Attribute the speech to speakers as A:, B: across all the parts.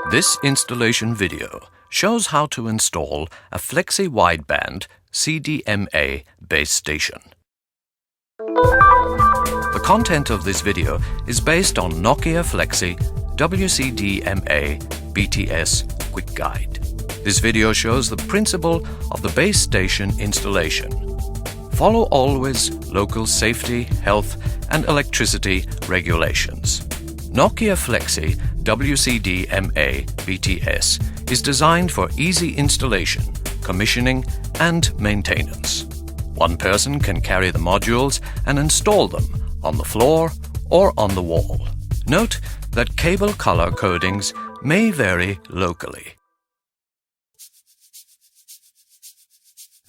A: This installation video shows how to install a Flexi wideband CDMA base station. The content of this video is based on Nokia Flexi WCDMA BTS Quick Guide. This video shows the principle of the base station installation. Follow always local safety, health and electricity regulations. Nokia Flexi WCDMA BTS is designed for easy installation, commissioning and maintenance. One person can carry the modules and install them on the floor or on the wall. Note that cable color codings may vary locally.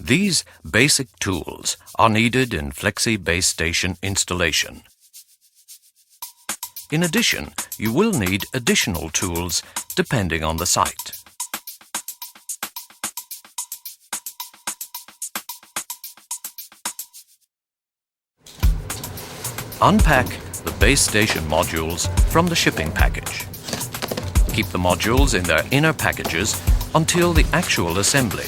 A: These basic tools are needed in Flexi base station installation. In addition, you will need additional tools depending on the site. Unpack the base station modules from the shipping package. Keep the modules in their inner packages until the actual assembly.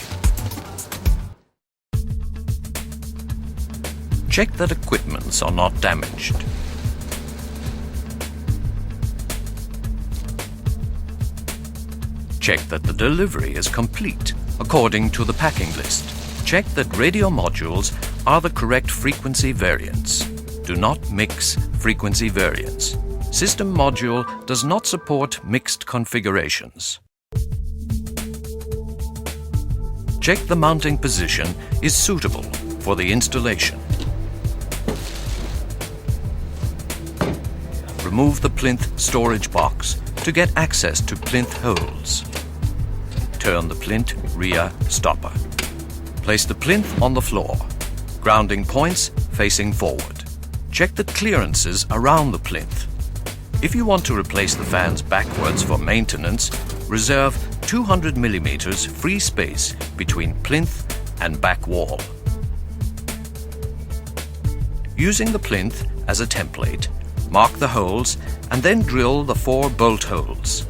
A: Check that equipments are not damaged. Check that the delivery is complete according to the packing list. Check that radio modules are the correct frequency variants. Do not mix frequency variants. System module does not support mixed configurations. Check the mounting position is suitable for the installation. Remove the plinth storage box to get access to plinth holes. Turn the plinth rear stopper. Place the plinth on the floor, grounding points facing forward. Check the clearances around the plinth. If you want to replace the fans backwards for maintenance, reserve 200 mm free space between plinth and back wall. Using the plinth as a template, mark the holes and then drill the 4 bolt holes.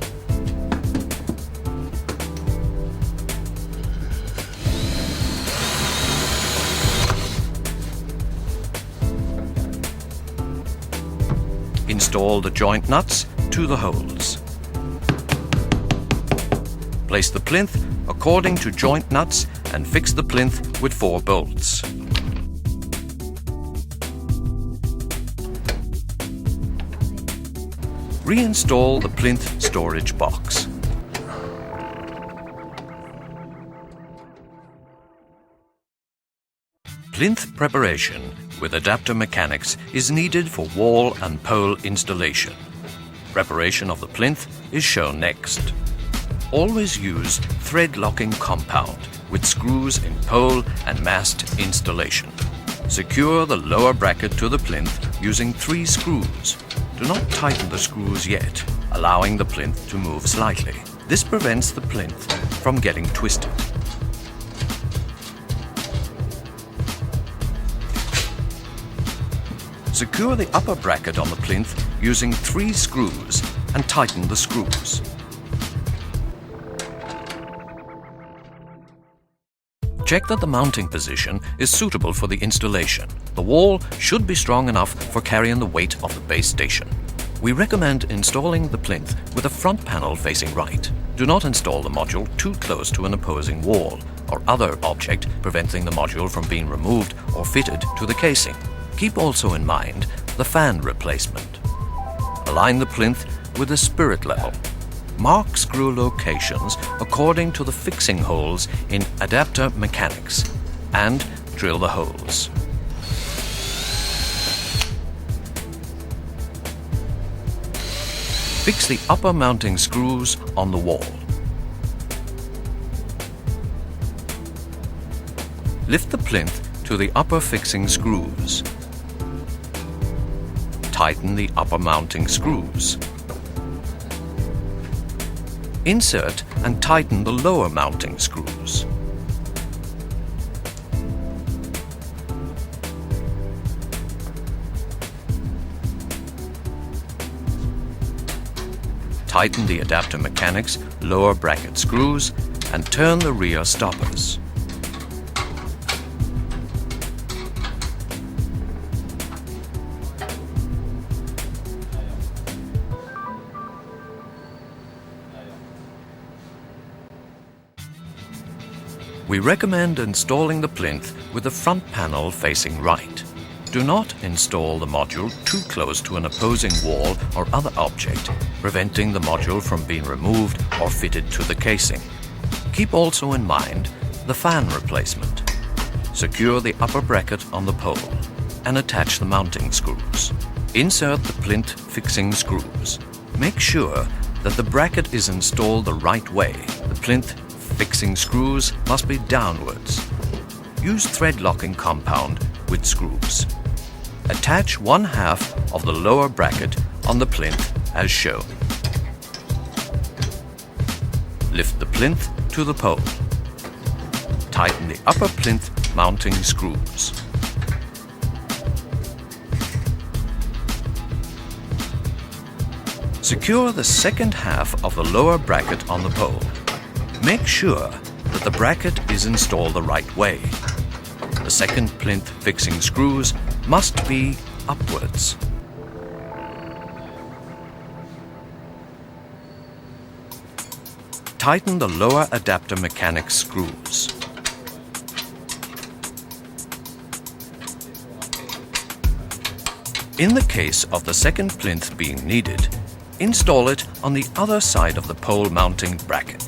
A: Install the joint nuts to the holes. Place the plinth according to joint nuts and fix the plinth with 4 bolts. Reinstall the plinth storage box. Plinth preparation with adapter mechanics is needed for wall and pole installation. Preparation of the plinth is shown next. Always use thread locking compound with screws in pole and mast installation. Secure the lower bracket to the plinth using 3 screws. Do not tighten the screws yet, allowing the plinth to move slightly. This prevents the plinth from getting twisted. Secure the upper bracket on the plinth using 3 screws and tighten the screws. Check that the mounting position is suitable for the installation. The wall should be strong enough for carrying the weight of the base station. We recommend installing the plinth with a front panel facing right. Do not install the module too close to an opposing wall or other object preventing the module from being removed or fitted to the casing. Keep also in mind the fan replacement. Align the plinth with the spirit level. Mark screw locations according to the fixing holes in adapter mechanics and drill the holes. Fix the upper mounting screws on the wall. Lift the plinth to the upper fixing screws. Tighten the upper mounting screws. Insert and tighten the lower mounting screws. Tighten the adapter mechanics lower bracket screws and turn the rear stoppers. We recommend installing the plinth with the front panel facing right. Do not install the module too close to an opposing wall or other object, preventing the module from being removed or fitted to the casing. Keep also in mind the fan replacement. Secure the upper bracket on the pole and attach the mounting screws. Insert the plinth fixing screws. Make sure that the bracket is installed the right way. The plinth fixing screws must be downwards. Use thread locking compound with screws. Attach 1/2 of the lower bracket on the plinth as shown. Lift the plinth to the pole. Tighten the upper plinth mounting screws. Secure the second half of the lower bracket on the pole. Make sure that the bracket is installed the right way. The second plinth fixing screws must be upwards. Tighten the lower adapter mechanics screws. In the case of the second plinth being needed, install it on the other side of the pole mounting bracket.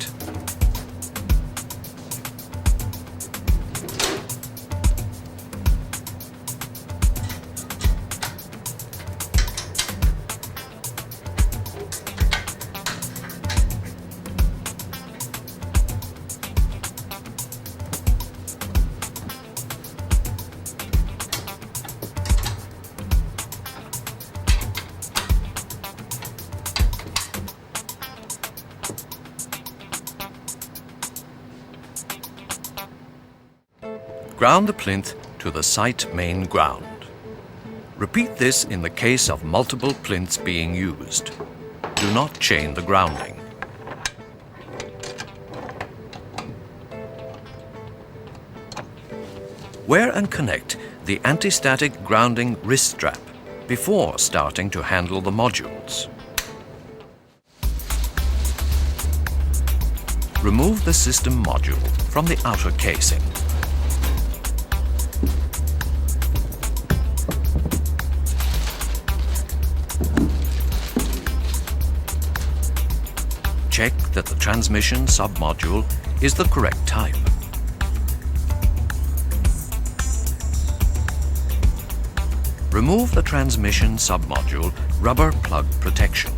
A: Ground the plinth to the site main ground. Repeat this in the case of multiple plinths being used. Do not chain the grounding. Wear and connect the anti-static grounding wrist strap before starting to handle the modules. Remove the system module from the outer casing. Check that the transmission submodule is the correct type. Remove the transmission submodule rubber plug protection.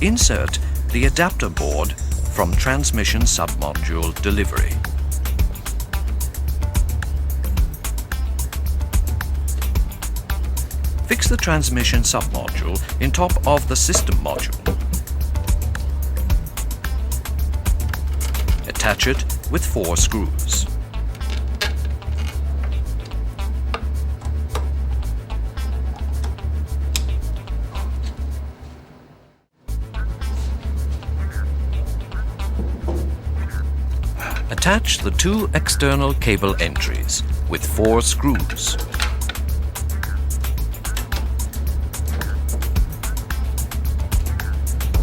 A: Insert the adapter board from transmission submodule delivery. Fix the transmission submodule in top of the system module. Attach it with 4 screws. Attach the 2 external cable entries with 4 screws.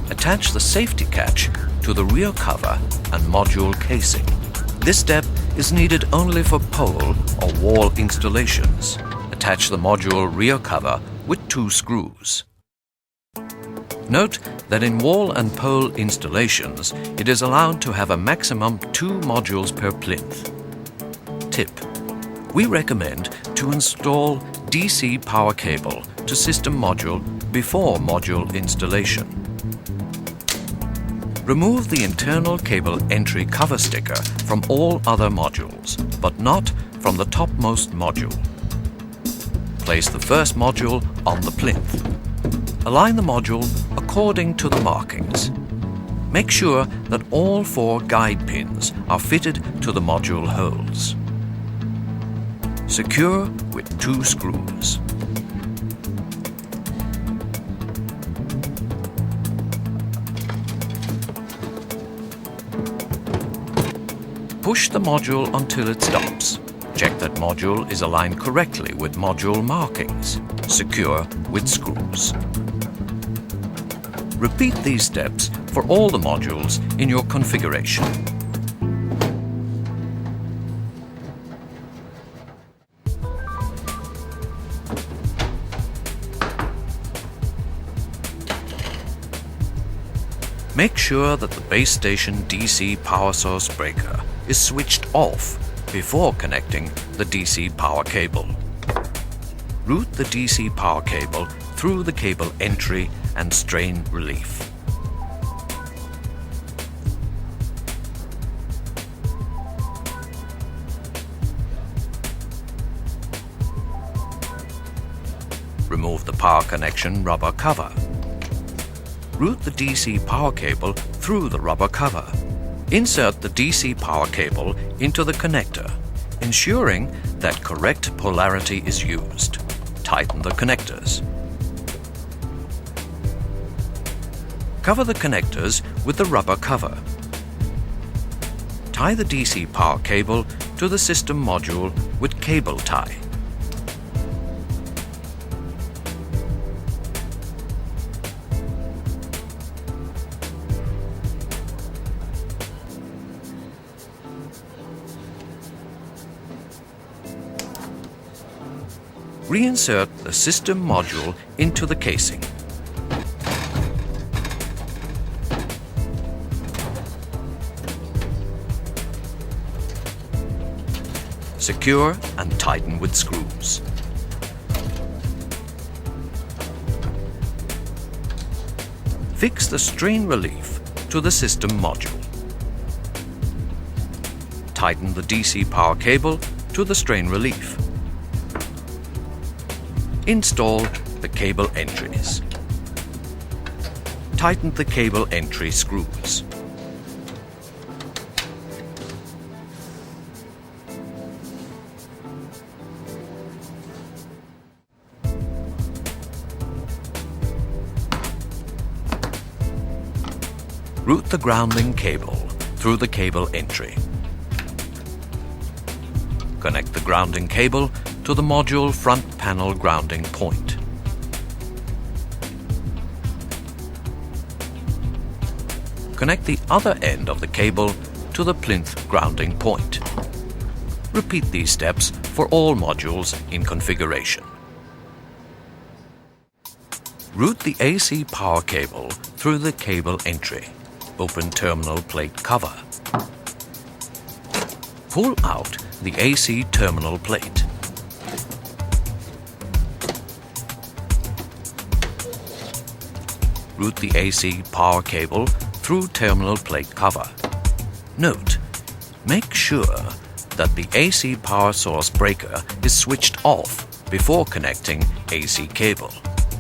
A: Attach the safety catch to the rear cover and module casing. This step is needed only for pole or wall installations. Attach the module rear cover with 2 screws. Note that in wall and pole installations, it is allowed to have a maximum 2 modules per plinth. Tip: we recommend to install DC power cable to system module before module installation. Remove the internal cable entry cover sticker from all other modules, but not from the topmost module. Place the first module on the plinth. Align the module according to the markings. Make sure that all 4 guide pins are fitted to the module holes. Secure with 2 screws. Push the module until it stops. Check that module is aligned correctly with module markings. Secure with screws. Repeat these steps for all the modules in your configuration. Make sure that the base station DC power source breaker is switched off before connecting the DC power cable. Route the DC power cable through the cable entry and strain relief. Remove the power connection rubber cover. Route the DC power cable through the rubber cover. Insert the DC power cable into the connector, ensuring that correct polarity is used. Tighten the connectors. Cover the connectors with the rubber cover. Tie the DC power cable to the system module with cable tie. Reinsert the system module into the casing. Secure and tighten with screws. Fix the strain relief to the system module. Tighten the DC power cable to the strain relief. Install the cable entries. Tighten the cable entry screws. Route the grounding cable through the cable entry. Connect the grounding cable to the module front panel grounding point. Connect the other end of the cable to the plinth grounding point. Repeat these steps for all modules in configuration. Route the AC power cable through the cable entry. Open terminal plate cover. Pull out the AC terminal plate. Route the AC power cable through terminal plate cover. Note, make sure that the AC power source breaker is switched off before connecting AC cable.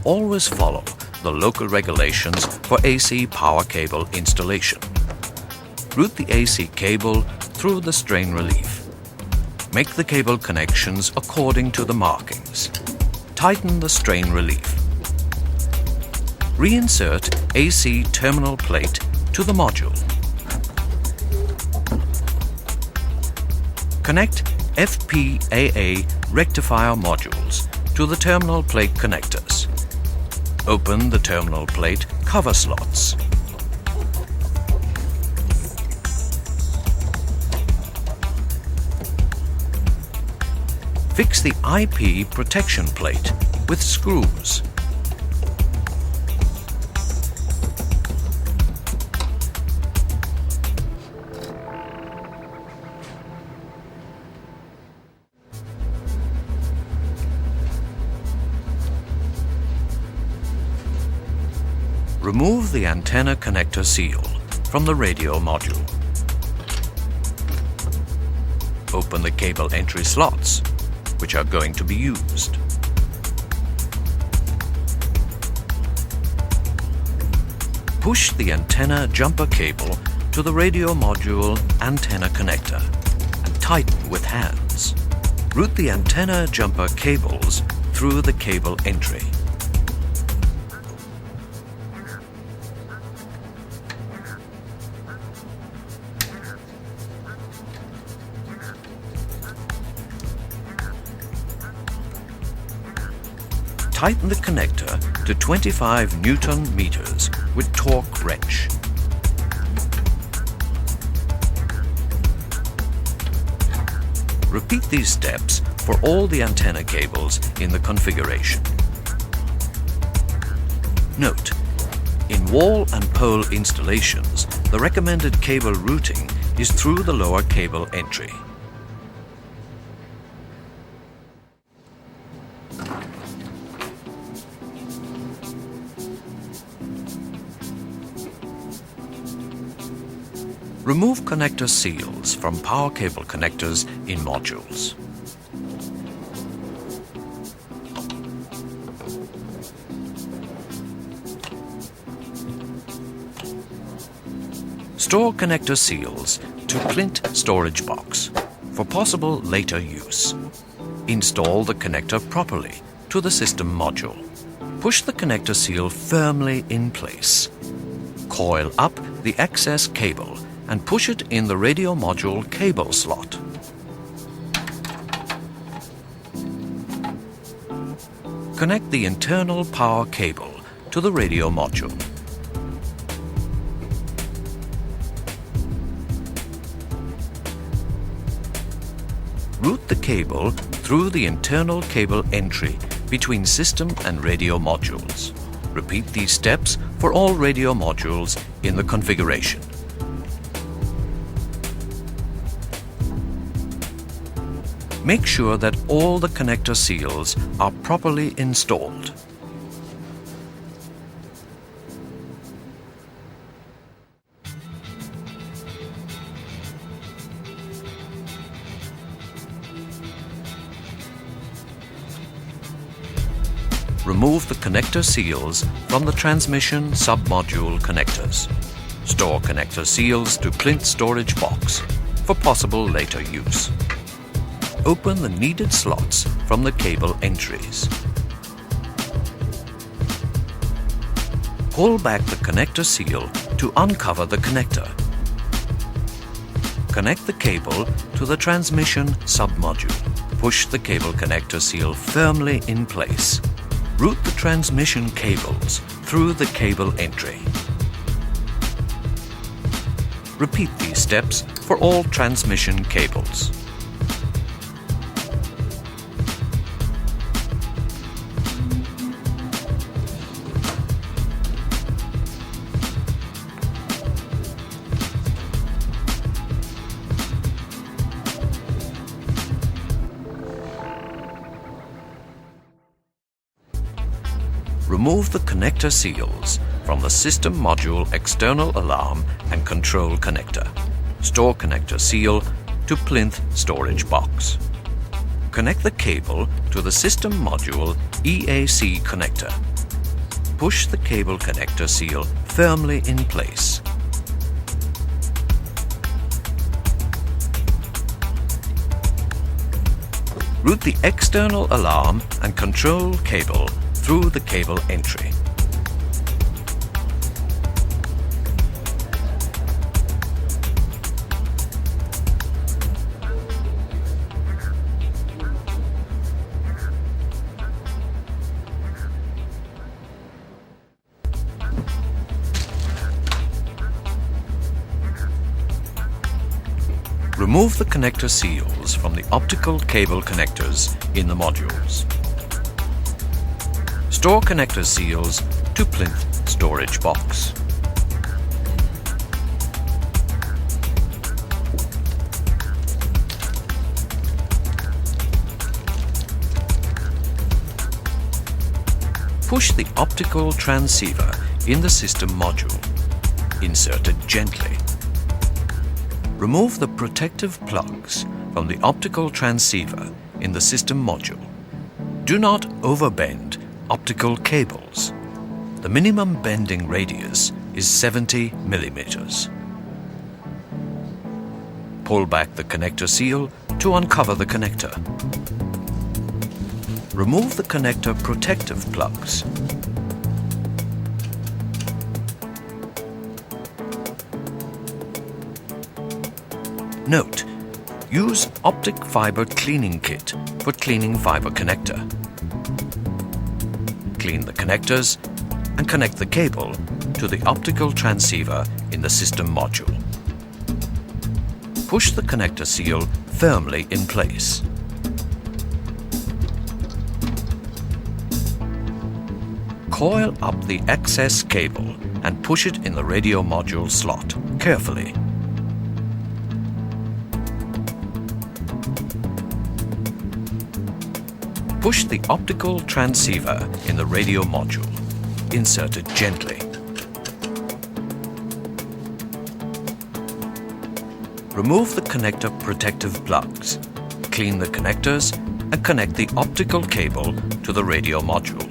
A: Always follow the local regulations for AC power cable installation. Route the AC cable through the strain relief. Make the cable connections according to the markings. Tighten the strain relief. Reinsert AC terminal plate to the module. Connect FPAA rectifier modules to the terminal plate connectors. Open the terminal plate cover slots. Fix the IP protection plate with screws. Remove the antenna connector seal from the radio module. Open the cable entry slots, which are going to be used. Push the antenna jumper cable to the radio module antenna connector and tighten with hands. Route the antenna jumper cables through the cable entry. tighten the connector to 25 Newton meters with torque wrench. Repeat these steps for all the antenna cables in the configuration. Note: in wall and pole installations, the recommended cable routing is through the lower cable entry. Remove connector seals from power cable connectors in modules. Store connector seals to plinth storage box for possible later use. Install the connector properly to the system module. Push the connector seal firmly in place. Coil up the excess cable and push it in the radio module cable slot. Connect the internal power cable to the radio module. Route the cable through the internal cable entry between system and radio modules. Repeat these steps for all radio modules in the configuration. Make sure that all the connector seals are properly installed. Remove the connector seals from the transmission submodule connectors. Store connector seals to plinth storage box for possible later use. Open the needed slots from the cable entries. Pull back the connector seal to uncover the connector. Connect the cable to the transmission submodule. Push the cable connector seal firmly in place. Route the transmission cables through the cable entry. Repeat these steps for all transmission cables. Remove the connector seals from the system module external alarm and control connector. Store connector seal to plinth storage box. Connect the cable to the system module EAC connector. Push the cable connector seal firmly in place. Route the external alarm and control cable through the cable entry. Remove the connector seals from the optical cable connectors in the modules. Store connector seals to plinth storage box. Push the optical transceiver in the system module. Insert it gently. Remove the protective plugs from the optical transceiver in the system module. Do not overbend optical cables. The minimum bending radius is 70 millimeters. Pull back the connector seal to uncover the connector. Remove the connector protective plugs. Note: use optic fiber cleaning kit for cleaning fiber connector. Clean the connectors and connect the cable to the optical transceiver in the system module. Push the connector seal firmly in place. Coil up the excess cable and push it in the radio module slot carefully. Push the optical transceiver in the radio module. Insert it gently. Remove the connector protective plugs. Clean the connectors and connect the optical cable to the radio module.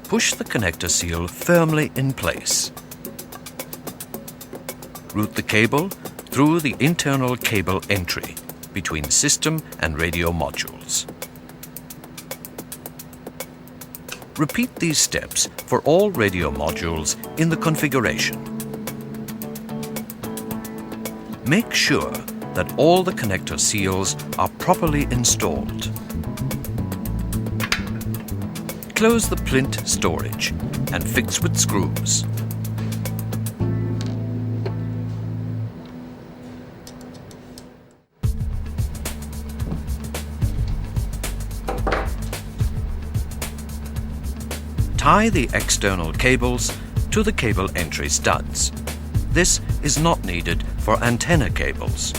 A: Push the connector seal firmly in place. Route the cable through the internal cable entry between system and radio modules. Repeat these steps for all radio modules in the configuration. Make sure that all the connector seals are properly installed. Close the plinth storage and fix with screws. Tie the external cables to the cable entry studs. This is not needed for antenna cables.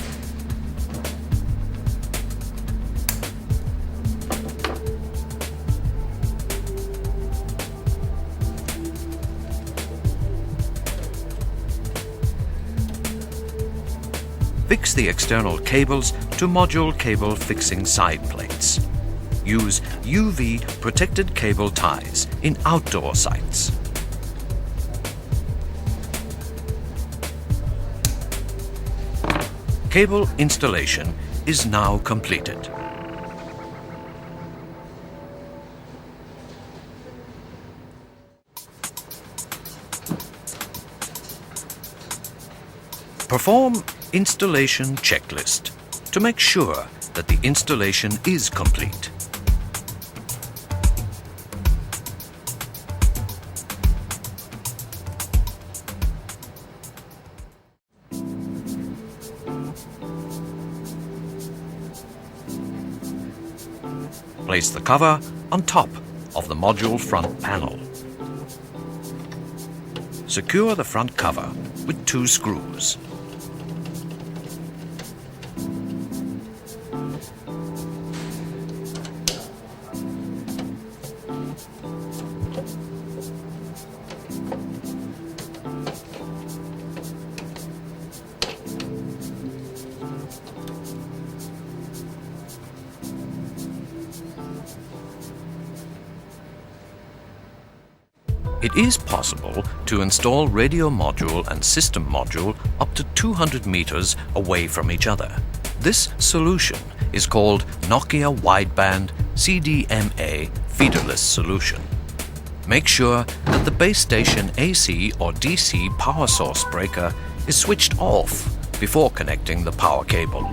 A: Fix the external cables to module cable fixing side plates. Use UV protected cable ties in outdoor sites. Cable installation is now completed. Perform installation checklist to make sure that the installation is complete. Place the cover on top of the module front panel. Secure the front cover with 2 screws. It is possible to install radio module and system module up to 200 meters away from each other. This solution is called Nokia Wideband CDMA feederless solution. Make sure that the base station AC or DC power source breaker is switched off before connecting the power cable.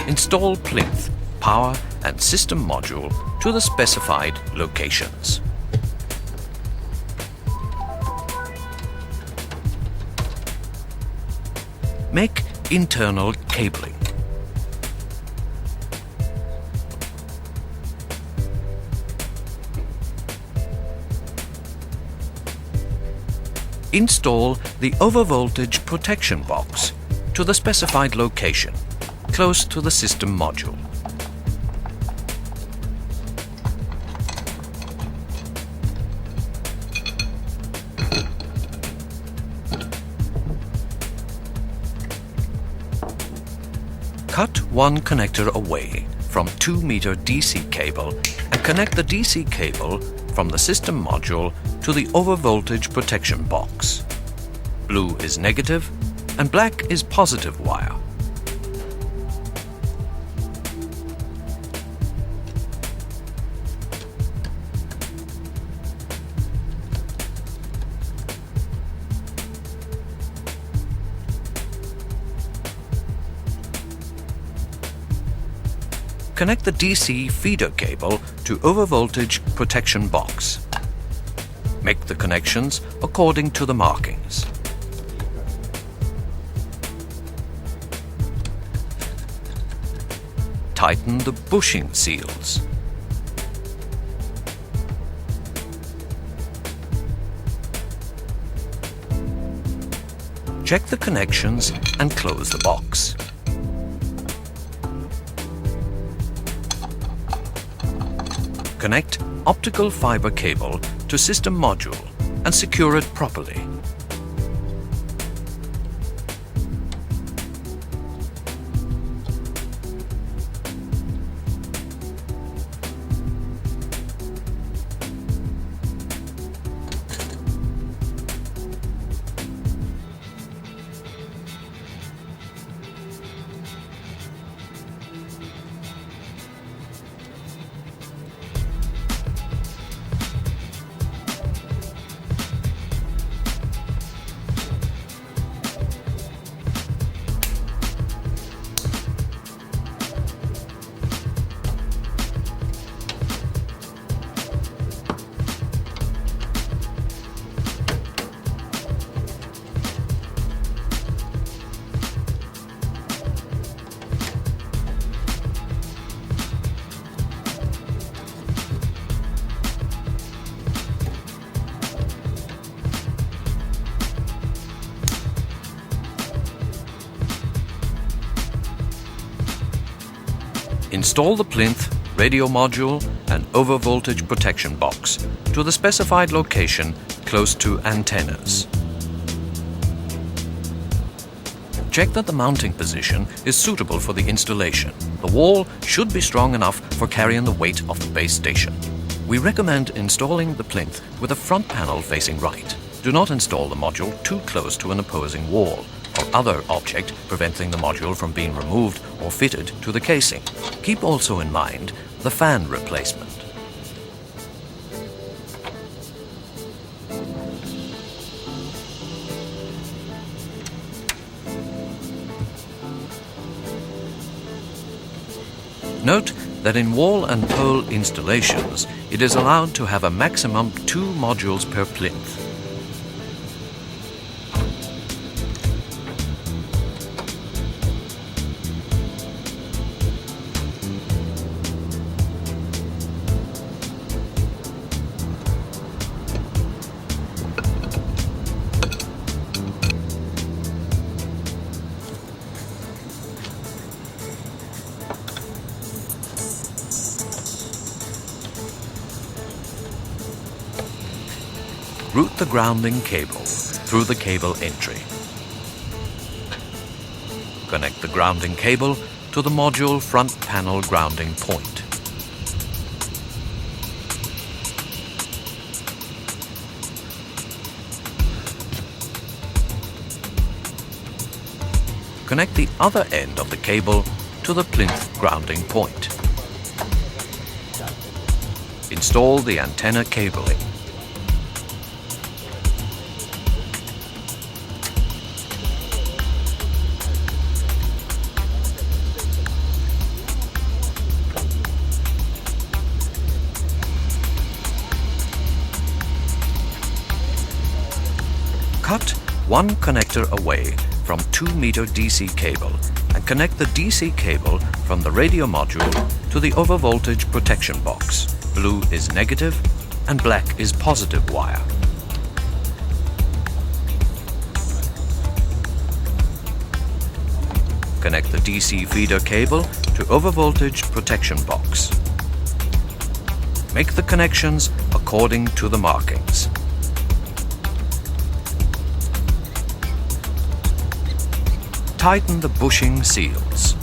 A: Install plinth, power and system module to the specified locations. Make internal cabling. Install the overvoltage protection box to the specified location, close to the system module. Cut one connector away from 2-meter DC cable and connect the DC cable from the system module to the overvoltage protection box. Blue is negative and black is positive wire. Connect the DC feeder cable to overvoltage protection box. Make the connections according to the markings. Tighten the bushing seals. Check the connections and close the box. Connect optical fiber cable to system module and secure it properly. Install the plinth, radio module and overvoltage protection box to the specified location close to antennas. Check that the mounting position is suitable for the installation. The wall should be strong enough for carrying the weight of the base station. We recommend installing the plinth with a front panel facing right. Do not install the module too close to an opposing wall or other object preventing the module from being removed or fitted to the casing. Keep also in mind the fan replacement. Note that in wall and pole installations, it is allowed to have a maximum 2 modules per plinth. Route the grounding cable through the cable entry. Connect the grounding cable to the module front panel grounding point. Connect the other end of the cable to the plinth grounding point. Install the antenna cabling. Cut one connector away from 2-meter DC cable and connect the DC cable from the radio module to the overvoltage protection box. Blue is negative and black is positive wire. Connect the DC feeder cable to overvoltage protection box. Make the connections according to the markings. Tighten the bushing seals.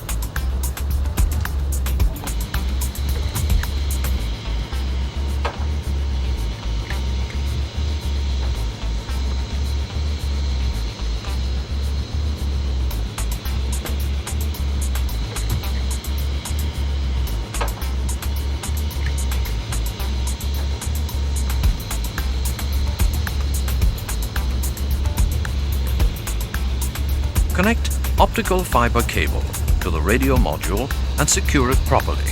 A: Connect optical fiber cable to the radio module and secure it properly.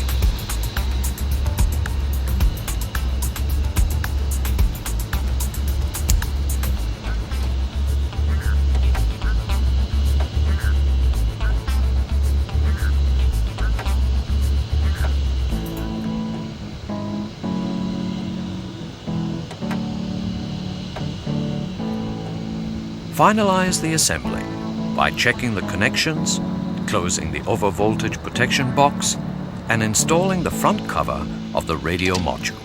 A: Finalize the assembly by checking the connections, closing the overvoltage protection box, and installing the front cover of the radio module.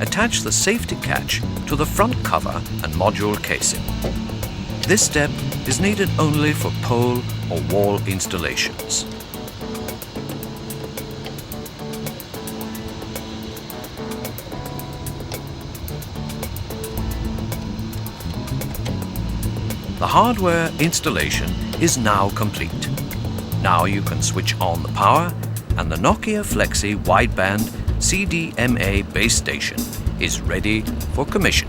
A: Attach the safety catch to the front cover and module casing. This step is needed only for pole or wall installations. The hardware installation is now complete. Now you can switch on the power, and the Nokia Flexi wideband CDMA base station is ready for commission.